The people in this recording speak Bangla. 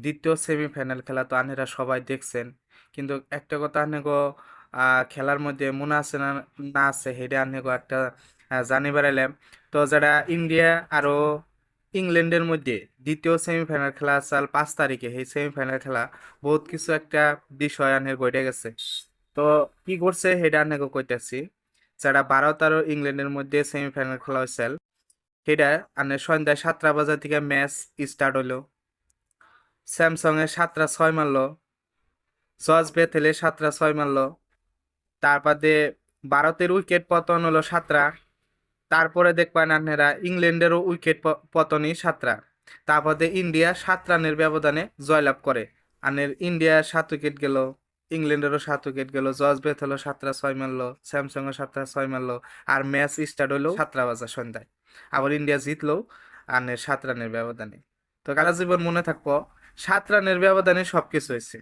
দ্বিতীয় সেমিফাইনাল খেলা তো আনেরা সবাই দেখছেন, কিন্তু একটা কথা আনেগো খেলার মধ্যে মনে আছে না না আছে সেটা আনেগো একটা জানি বেড়াইলাম। তো যারা ইন্ডিয়া আরো ইংল্যান্ডের মধ্যে দ্বিতীয় সেমিফাইনাল খেলা আসাল 5 তারিখে, সেই সেমিফাইনাল খেলা বহুত কিছু একটা বিষয় আনের ঘটে গেছে। তো কি করছে সেটা আনেগো কইতাছি। যারা ভারত আর ইংল্যান্ডের মধ্যে সেমিফাইনাল খেলা হয়েছিল, সেটা আনে সন্ধ্যায় 7টা বাজা থেকে ম্যাচ স্টার্ট হলো। স্যামসং এ 7টা 6 মারলো, জস বেথেলে 7টা 6 মারলো। তারপরে ভারতের উইকেট পতন হলো 7টা। তারপরে দেখবেন আপনারা ইংল্যান্ডেরও উইকেট পতনই 7টা। তারপরে ইন্ডিয়া 7 রানের ব্যবধানে জয়লাভ করে। আনের ইন্ডিয়া 7 উইকেট গেল, ইংল্যান্ডেরও 7 উইকেট গেল, জস বেথ হলো 7টা 6 মারলো, স্যামসং ও 7টা 6 মারলো। আর ম্যাচ স্টার্ট হলো 7টা বাজা সন্ধ্যায়। আবার ইন্ডিয়া জিতলো আনের 7 রানের ব্যবধানে। তো কারা জীবন মনে থাকবো, 7 রানের ব্যবধানে সবকিছু হয়েছে।